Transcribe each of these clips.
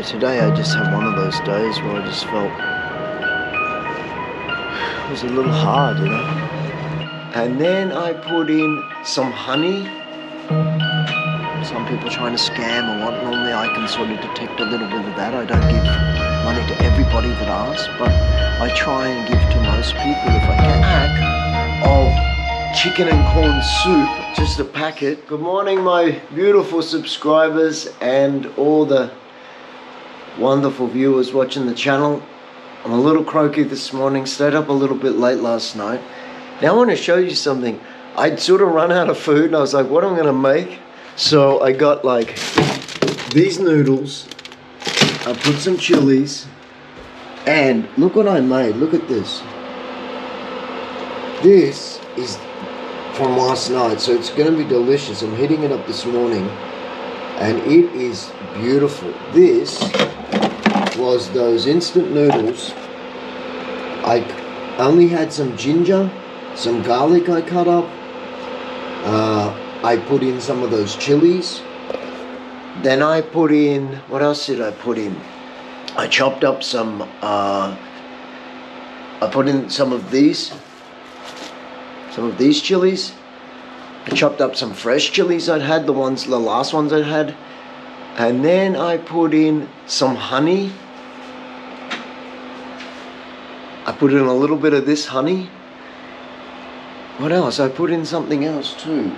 today I just had one of those days where I just felt it was a little hard, you know. And then I put in some honey. Some people trying to scam or what. Normally I can sort of detect a little bit of that. I don't give money to everybody that asks, but I try and give to most people if I can. Pack of chicken and corn soup, just a packet. Good morning, my beautiful subscribers and all the wonderful viewers watching the channel. I'm a little croaky this morning, stayed up a little bit late last night. Now I want to show you something. I'd sort of run out of food and I was like, what am I going to make? So I got like these noodles, I put some chilies, and look what I made. Look at this. This is from last night, so it's going to be delicious. I'm heating it up this morning and it is beautiful. This was those instant noodles. I only had some ginger, some garlic I cut up. I put in some of those chilies. Then I put in, what else did I put in? I chopped up some, I put in some of these chilies. I chopped up some fresh chilies I'd had, the last ones I'd had. And then I put in some honey. I put in a little bit of this honey. What else? I put in something else too.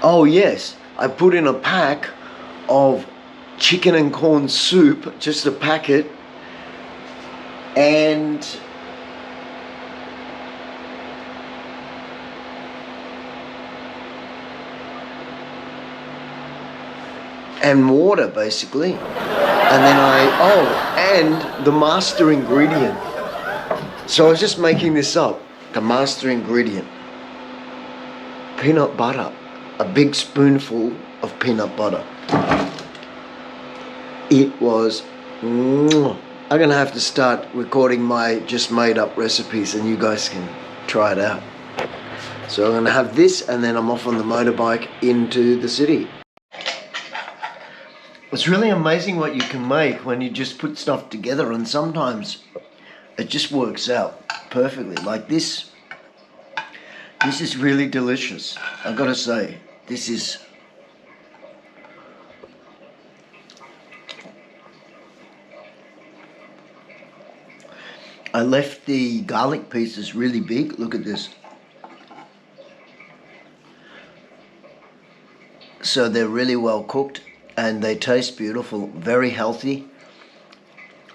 Oh yes, I put in a pack of chicken and corn soup, just a packet, and water basically. And then and the master ingredient. So I was just making this up. The master ingredient. Peanut butter. A big spoonful of peanut butter. It was, I'm gonna have to start recording my just made up recipes and you guys can try it out. So I'm gonna have this and then I'm off on the motorbike into the city. It's really amazing what you can make when you just put stuff together, and sometimes it just works out perfectly. Like this is really delicious. I've got to say, this is. I left the garlic pieces really big. Look at this. So they're really well cooked. And they taste beautiful, very healthy.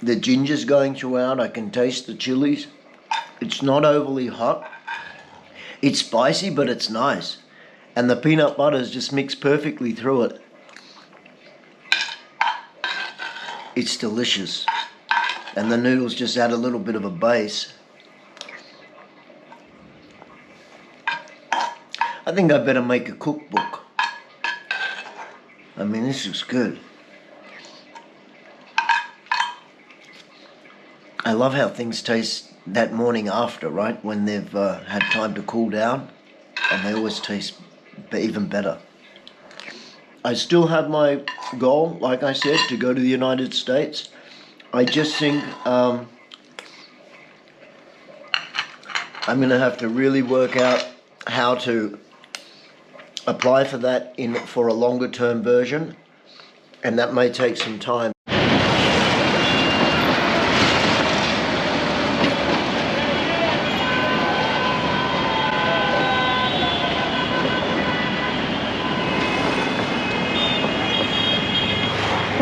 The ginger's going throughout. I can taste the chilies. It's not overly hot. It's spicy, but it's nice. And the peanut butter's just mixed perfectly through it. It's delicious. And the noodles just add a little bit of a base. I think I better make a cookbook. I mean, this is good. I love how things taste that morning after, right? When they've had time to cool down. And they always taste even better. I still have my goal, like I said, to go to the United States. I just think I'm going to have to really work out how to apply for that for a longer term version, and that may take some time.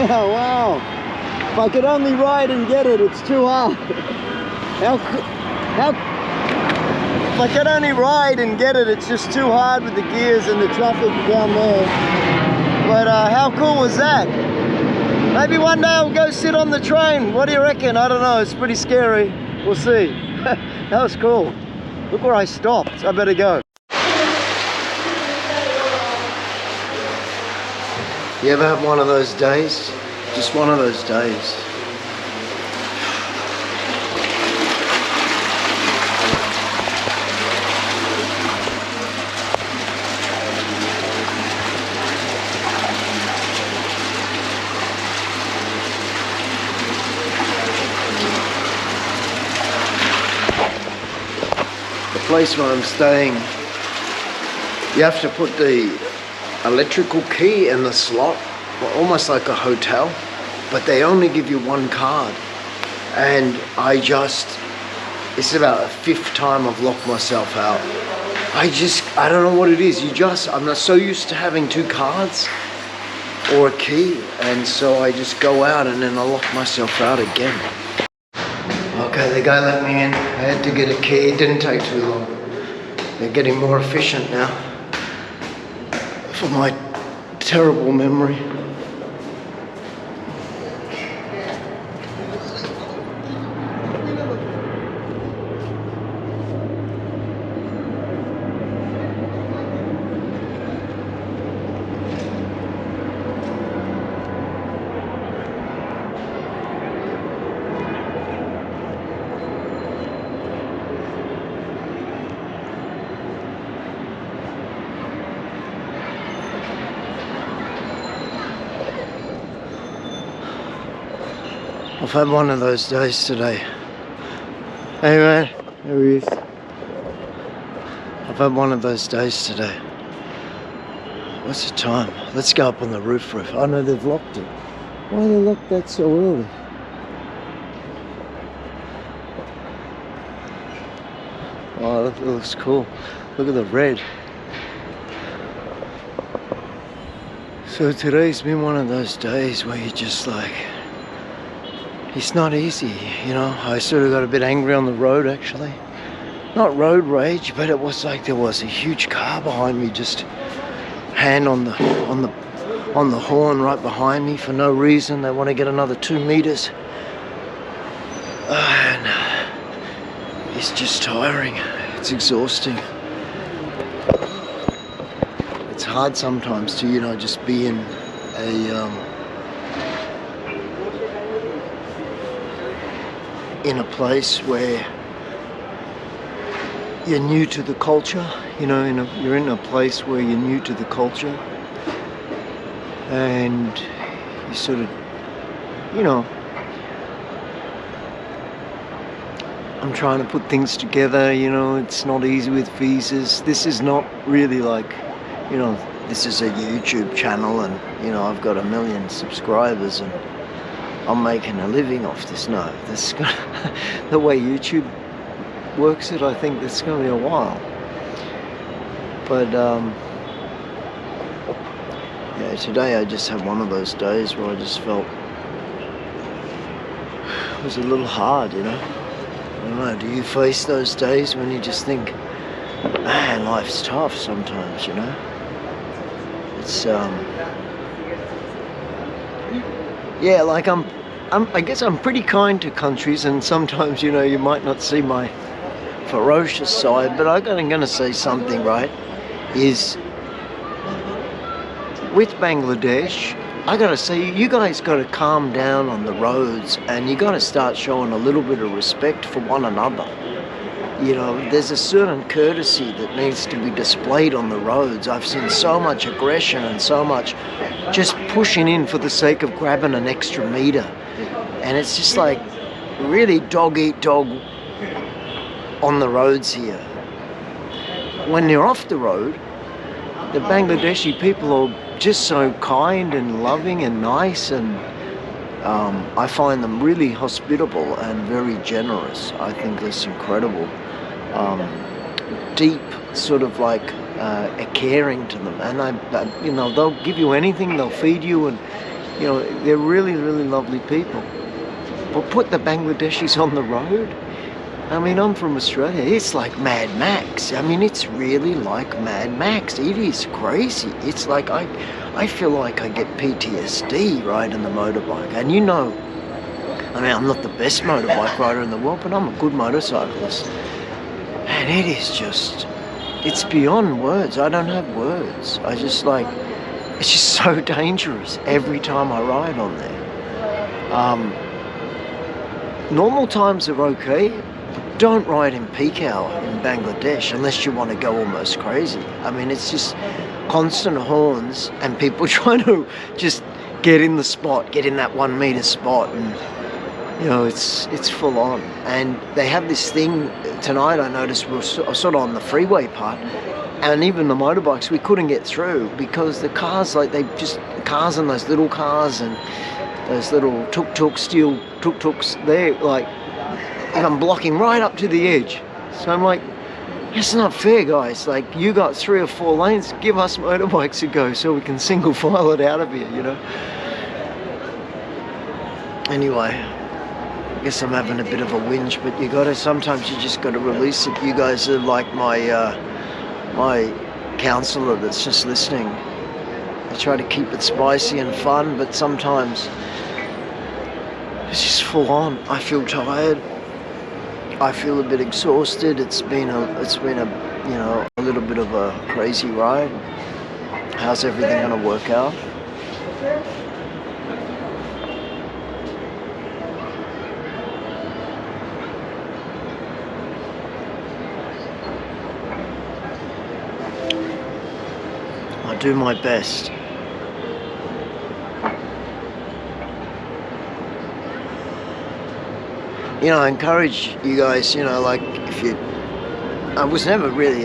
Wow, if I could only ride and get it, it's too hard. If I could only ride and get it, it's just too hard with the gears and the traffic down there. But how cool was that? Maybe one day I'll go sit on the train. What do you reckon? I don't know, it's pretty scary. We'll see. That was cool. Look where I stopped. I better go. You ever have one of those days? Just one of those days. place where I'm staying, you have to put the electrical key in the slot, almost like a hotel, but they only give you one card. And it's about the 5th time I've locked myself out. I don't know what it is. I'm not so used to having 2 cards or a key, and so I just go out and then I lock myself out again. Okay, the guy let me in. I had to get a key. It didn't take too long. They're getting more efficient now for my terrible memory. I've had one of those days today. Hey man, there he is. I've had one of those days today. What's the time? Let's go up on the roof. I know they've locked it. Why they locked that so early? Oh, that looks cool. Look at the red. So today's been one of those days where you're just like, it's not easy, you know. I sort of got a bit angry on the road, actually. Not road rage, but it was like there was a huge car behind me, just hand on the horn right behind me for no reason. They want to get another 2 meters. And it's just tiring. It's exhausting. It's hard sometimes to, you know, just be in a place where you're new to the culture, you know, you're in a place where you're new to the culture, and you sort of, you know, I'm trying to put things together, you know. It's not easy with visas. This is not really like, you know, this is a YouTube channel and, you know, I've got 1 million subscribers and I'm making a living off this. No, the way YouTube works it, I think it's going to be a while. But yeah, today I just had one of those days where I just felt it was a little hard, you know. I don't know, do you face those days when you just think, man, life's tough sometimes, you know? It's yeah, like I guess I'm pretty kind to countries, and sometimes, you know, you might not see my ferocious side, but I'm going to say something, right? Is with Bangladesh, I got to say, you guys got to calm down on the roads, and you got to start showing a little bit of respect for one another. You know, there's a certain courtesy that needs to be displayed on the roads. I've seen so much aggression and so much just pushing in for the sake of grabbing an extra meter. And it's just like really dog eat dog on the roads here. When you're off the road, the Bangladeshi people are just so kind and loving and nice, and I find them really hospitable and very generous. I think that's incredible. Deep sort of like a caring to them, and you know, they'll give you anything, they'll feed you, and you know, they're really, really lovely people. But put the Bangladeshis on the road, I mean, I'm from Australia, it's like Mad Max. I mean, it's really like Mad Max. It is crazy. It's like I feel like I get PTSD riding the motorbike. And you know, I mean, I'm not the best motorbike rider in the world, but I'm a good motorcyclist. And it is just, it's beyond words. I don't have words. I just like, it's just so dangerous every time I ride on there. Normal times are okay. Don't ride in peak hour in Bangladesh unless you want to go almost crazy. I mean, it's just constant horns and people trying to just get in the spot, get in that 1 meter spot, and you know, it's full on. And they have this thing tonight I noticed we were sort of on the freeway part, and even the motorbikes, we couldn't get through because the cars, like cars and those little cars and those little steel tuk-tuks, they're like, I'm blocking right up to the edge. So I'm like, it's not fair, guys. Like, you got 3 or 4 lanes, give us motorbikes a go so we can single file it out of here, you know. Anyway, I guess I'm having a bit of a whinge, but sometimes you just gotta release it. You guys are like my counselor that's just listening. I try to keep it spicy and fun, but sometimes it's just full on. I feel tired. I feel a bit exhausted. It's been a little bit of a crazy ride. How's everything gonna work out? I do my best. You know, I encourage you guys, like, I was never really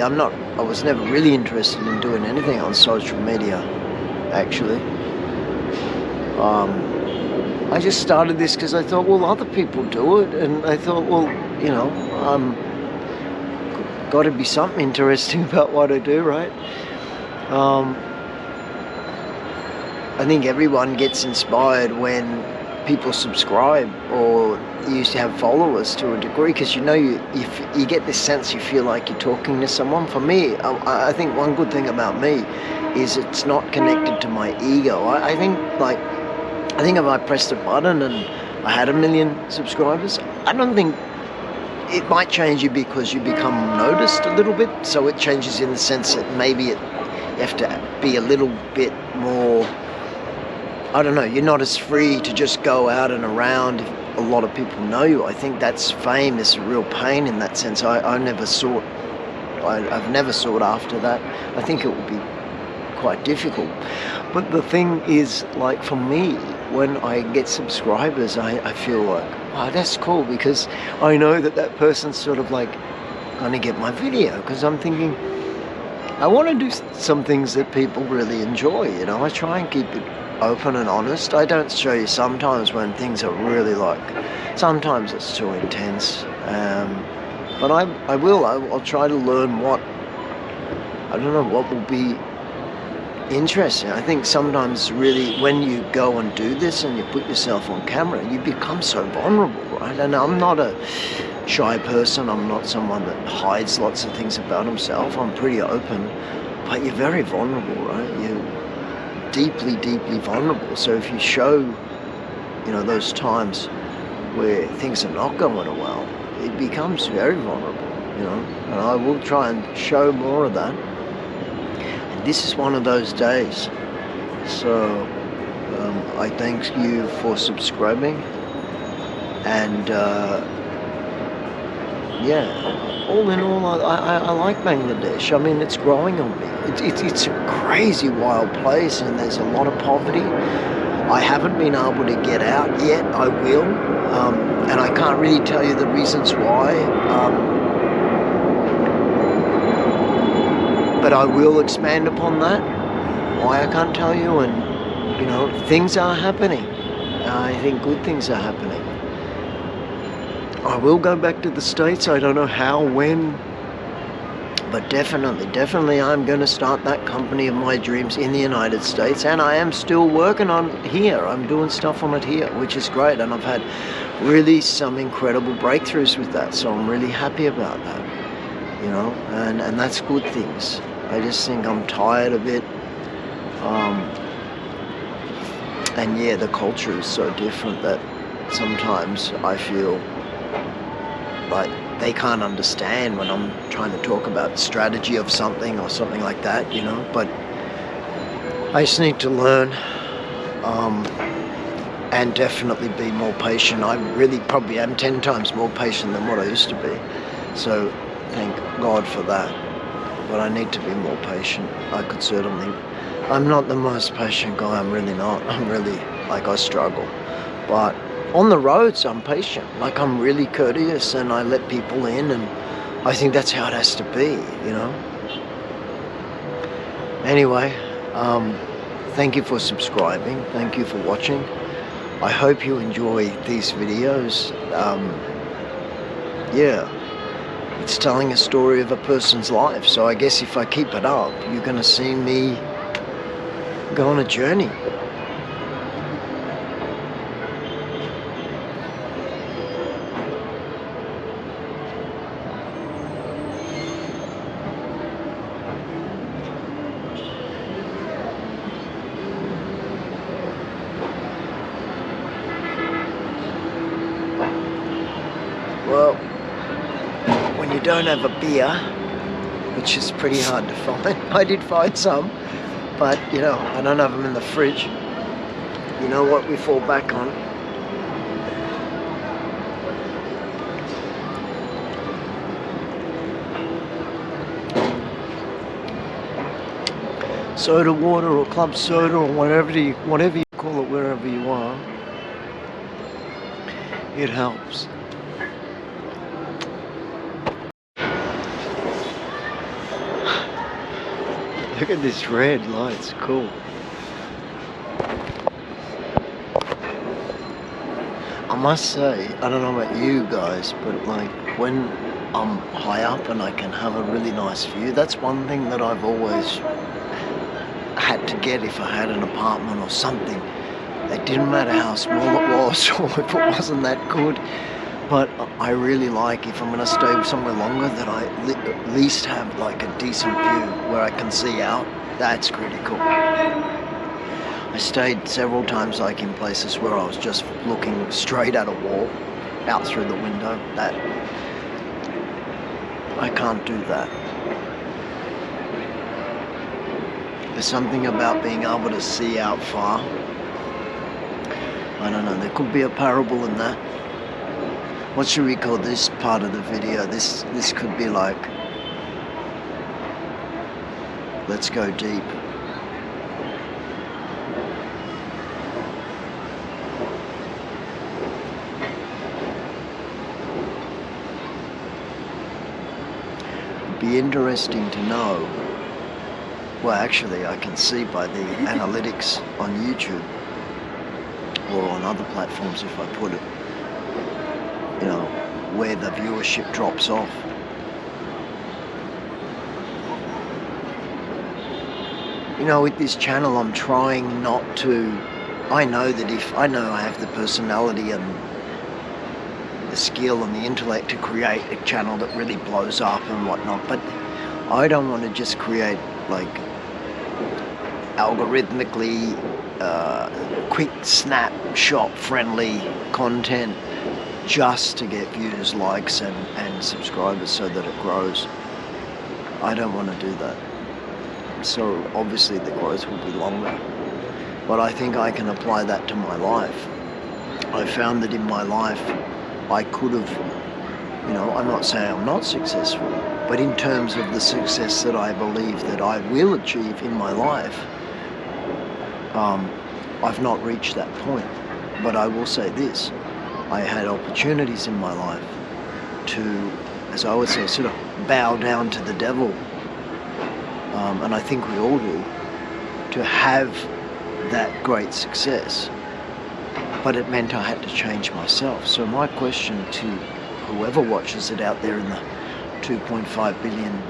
interested in doing anything on social media, actually. I just started this because I thought, well, other people do it, and I thought, well, got to be something interesting about what I do, right? I think everyone gets inspired when people subscribe or you have followers to a degree, because you get this sense, you feel like you're talking to someone. For me, I think one good thing about me is it's not connected to my ego. I think if I pressed a button and I had 1 million subscribers, I don't think it might change you because you become noticed a little bit. So it changes in the sense that maybe you have to be a little bit more, I don't know, you're not as free to just go out and around if a lot of people know you. I think that's fame is a real pain in that sense. I've never sought after that. I think it would be quite difficult. But the thing is, like, for me, when I get subscribers, I feel like, wow, that's cool, because I know that person's sort of like going to get my video, because I'm thinking, I want to do some things that people really enjoy, I try and keep it open and honest. I don't show you sometimes when things are really sometimes it's too intense, but I'll try to learn what will be interesting. I think sometimes really when you go and do this and you put yourself on camera, you become so vulnerable, right? And I'm not a shy person. I'm not someone that hides lots of things about himself. I'm pretty open, but you're very vulnerable, right? You're deeply, deeply vulnerable. So if you show, those times where things are not going well, it becomes very vulnerable, and I will try and show more of that. And this is one of those days. So I thank you for subscribing, and all in all, I like Bangladesh. I mean, it's growing on me. It's a crazy wild place, and there's a lot of poverty. I haven't been able to get out yet. I will, and I can't really tell you the reasons why, but I will expand upon that. Why, I can't tell you, and things are happening. I think good things are happening. I will go back to the States. I don't know how, when, but definitely I'm going to start that company of my dreams in the United States, and I am still working on here. I'm doing stuff on it here, which is great, and I've had really some incredible breakthroughs with that, so I'm really happy about that, and that's good things. I just think I'm tired of it, and the culture is so different that sometimes I feel like they can't understand when I'm trying to talk about strategy of something or something like that, but I just need to learn, and definitely be more patient. I really probably am 10 times more patient than what I used to be, so thank God for that. But I need to be more patient. I'm not the most patient guy, I'm really not. I'm really, I struggle, but on the roads I'm patient. I'm really courteous, and I let people in, and I think that's how it has to be, you know. Anyway, thank you for subscribing. Thank you for watching. I hope you enjoy these videos. Yeah, it's telling a story of a person's life. So I guess if I keep it up, you're going to see me go on a journey. Well, when you don't have a beer, which is pretty hard to find, I did find some, but you know, I don't have them in the fridge. You know what we fall back on? Soda water or club soda or whatever you call it wherever you are. It helps. Look at this red light, it's cool. I must say, I don't know about you guys, but like when I'm high up and I can have a really nice view, that's one thing that I've always had to get if I had an apartment or something. It didn't matter how small it was or if it wasn't that good, but I really like, if I'm going to stay somewhere longer, that I at least have like a decent view where I can see out. That's critical. I stayed several times like in places where I was just looking straight at a wall, out through the window. That I can't do that. There's something about being able to see out far. I don't know, there could be a parable in that. What should we call this part of the video? This could be like, let's go deep. It'd be interesting to know. Well, actually, I can see by the analytics on YouTube or on other platforms, if I put it, you know, where the viewership drops off. You know, with this channel, I'm trying not to. I know that if I know I have the personality and the skill and the intellect to create a channel that really blows up and whatnot, but I don't want to just create like algorithmically quick snapshot friendly content just to get views, likes and subscribers so that it grows. I don't want to do that. So obviously the growth will be longer, but I think I can apply that to my life. I found that in my life I could have, you know, I'm not saying I'm not successful, but in terms of the success that I believe that I will achieve in my life, I've not reached that point. But I will say this, I had opportunities in my life to, as I would say, sort of bow down to the devil, and I think we all do, to have that great success. But it meant I had to change myself. So my question to whoever watches it out there in the 2.5 billion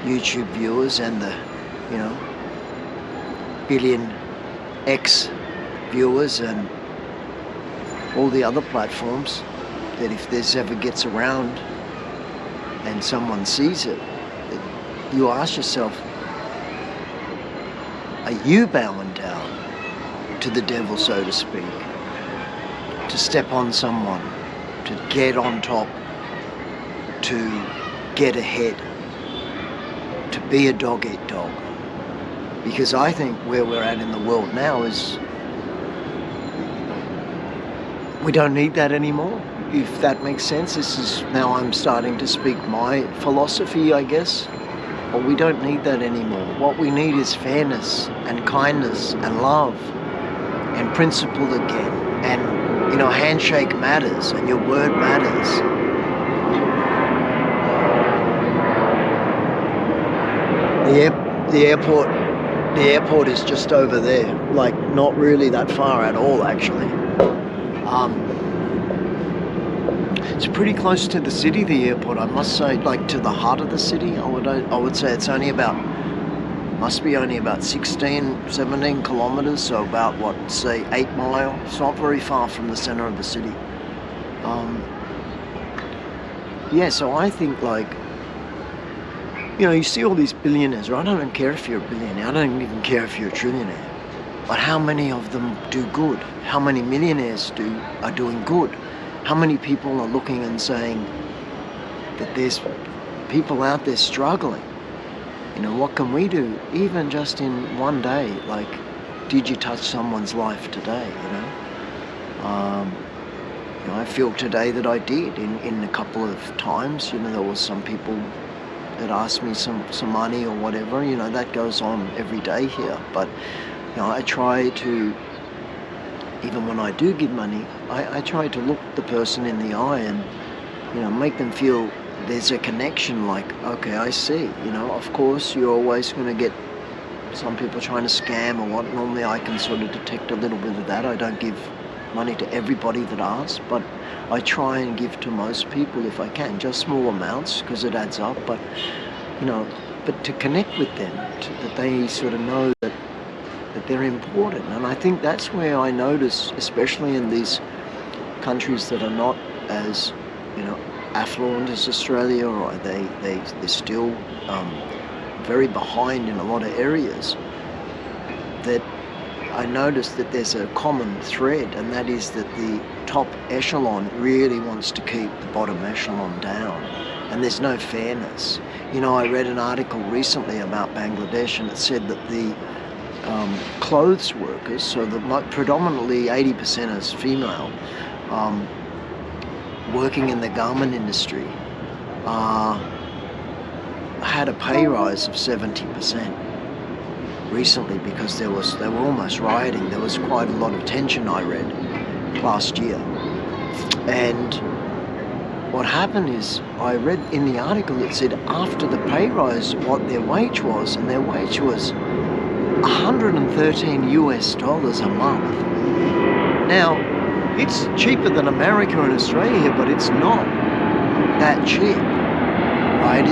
YouTube viewers and the, you know, billion X viewers and all the other platforms, that if this ever gets around and someone sees it, you ask yourself, are you bowing down to the devil, so to speak, to step on someone, to get on top, to get ahead, to be a dog-eat-dog? Because I think where we're at in the world now is we don't need that anymore, if that makes sense. This is, now I'm starting to speak my philosophy, I guess. But we don't need that anymore. What we need is fairness and kindness and love and principle again. And, you know, handshake matters and your word matters. The airport is just over there, like not really that far at all, actually. It's pretty close to the city, the airport, I must say, like to the heart of the city. I would say it's must be only about 16, 17 kilometers, so about, what, say 8 miles. It's not very far from the center of the city. Yeah, so I think, like, you see all these billionaires, right? I don't care if you're a billionaire. I don't even care if you're a trillionaire. But how many of them do good? How many millionaires are doing good? How many people are looking and saying that there's people out there struggling? What can we do? Even just in one day, like, did you touch someone's life today, I feel today that I did in a couple of times. There was some people that asked me some money or whatever. That goes on every day here. But, I try to, even when I do give money, I try to look the person in the eye and, make them feel there's a connection, like, okay, I see. Of course, you're always going to get some people trying to scam or what. Normally I can sort of detect a little bit of that. I don't give money to everybody that asks, but I try and give to most people if I can, just small amounts because it adds up. But but to connect with them, that they sort of know that they're important. And I think that's where I notice, especially in these countries that are not as affluent as Australia, or they're still very behind in a lot of areas, that I noticed that there's a common thread, and that is that the top echelon really wants to keep the bottom echelon down, and there's no fairness. I read an article recently about Bangladesh, and it said that the clothes workers, so predominantly 80% is female, working in the garment industry, had a pay rise of 70%. Recently, because they were almost rioting. There was quite a lot of tension, I read, last year. And what happened is, I read in the article, it said after the pay rise, what their wage was, and their wage was $113 a month. Now, it's cheaper than America and Australia here, but it's not that cheap, right?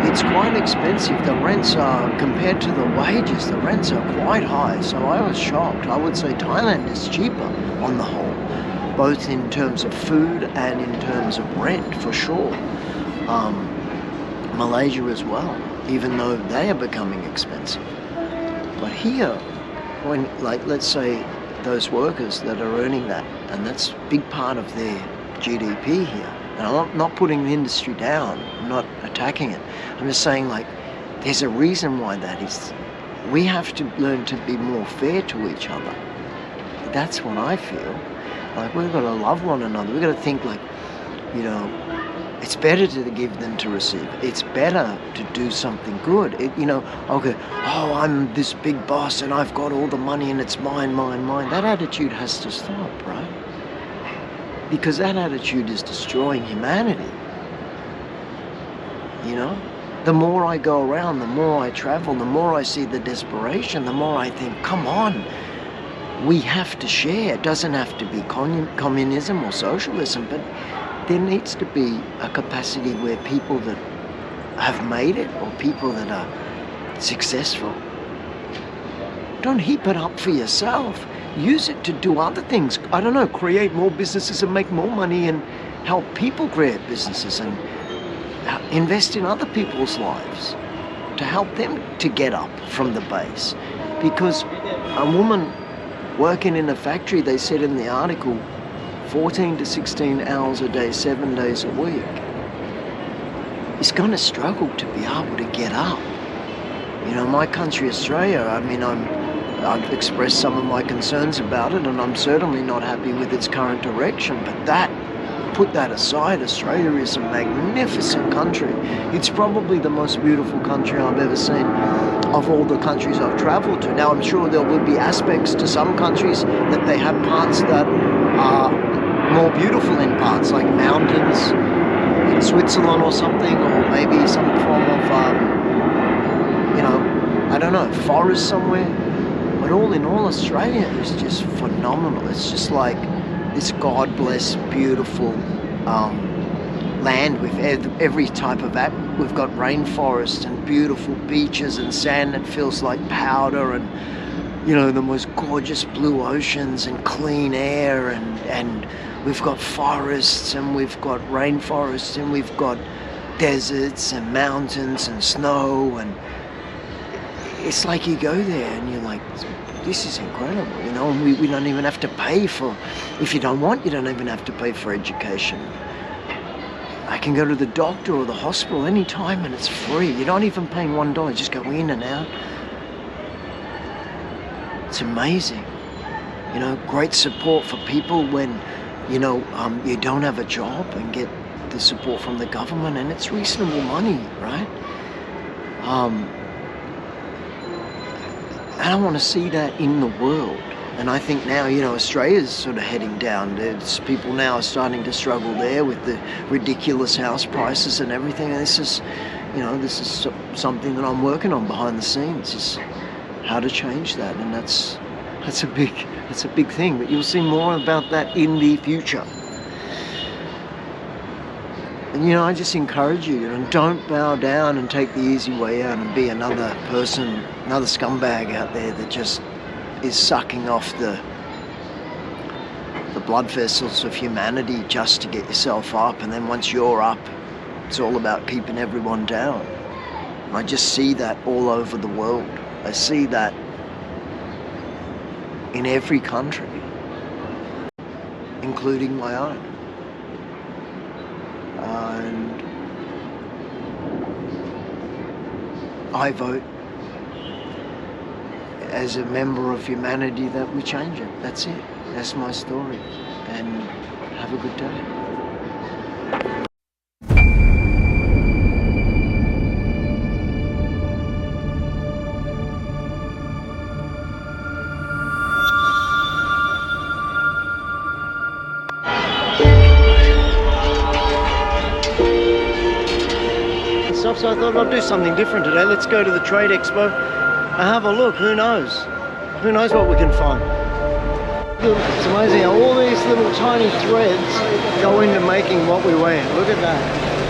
It's quite expensive. The rents are, compared to the wages, the rents are quite high. So I was shocked. I would say Thailand is cheaper on the whole, both in terms of food and in terms of rent, for sure. Malaysia as well, even though they are becoming expensive. But here, when, like, let's say those workers that are earning that, and that's a big part of their GDP here. And I'm not putting the industry down. I'm not attacking it. I'm just saying, like, there's a reason why that is. We have to learn to be more fair to each other. That's what I feel. Like, we've got to love one another. We've got to think, like, it's better to give than to receive. It's better to do something good. Okay, I'm this big boss and I've got all the money and it's mine, mine, mine. That attitude has to stop, right? Because that attitude is destroying humanity. The more I go around, the more I travel, the more I see the desperation, the more I think, come on, we have to share. It doesn't have to be communism or socialism, but there needs to be a capacity where people that have made it, or people that are successful, don't heap it up for yourself. Use it to do other things. I don't know, create more businesses and make more money, and help people create businesses, and invest in other people's lives to help them to get up from the base. Because a woman working in a factory, they said in the article, 14 to 16 hours a day, 7 days a week, is going to struggle to be able to get up. My country, Australia, I've expressed some of my concerns about it, and I'm certainly not happy with its current direction, but put that aside, Australia is a magnificent country. It's probably the most beautiful country I've ever seen of all the countries I've travelled to. Now, I'm sure there will be aspects to some countries that they have parts that are more beautiful in parts, like mountains in Switzerland or something, or maybe some form of you know, I don't know, forest somewhere. But all in all, Australia is just phenomenal. It's just like this God-blessed, beautiful land with every type of that. We've got rainforests and beautiful beaches and sand that feels like powder, and you know, the most gorgeous blue oceans and clean air, and we've got forests and we've got rainforests and we've got deserts and mountains and snow, and it's like you go there and you're like, this is incredible, you know, and we don't even have to pay for, if you don't want, you don't even have to pay for education. I can go to the doctor or the hospital anytime and it's free. You're not even paying $1, just go in and out. It's amazing. You know, great support for people when, you know, you don't have a job, and get the support from the government, and it's reasonable money, right? And I want to see that in the world. And I think now, you know, Australia's sort of heading down. There's people now are starting to struggle there with the ridiculous house prices and everything. And this is, you know, this is something that I'm working on behind the scenes, is how to change that. And that's a big thing. But you'll see more about that in the future. And, you know, I just encourage you, don't bow down and take the easy way out and be another person, another scumbag out there that just is sucking off the blood vessels of humanity just to get yourself up. And then once you're up, it's all about keeping everyone down. And I just see that all over the world. I see that in every country, including my own. And I vote as a member of humanity that we change it. That's it. That's my story. And have a good day. So I thought I'd do something different today. Let's go to the Trade Expo and have a look. Who knows? Who knows what we can find? It's amazing how all these little tiny threads go into making what we wear. Look at that.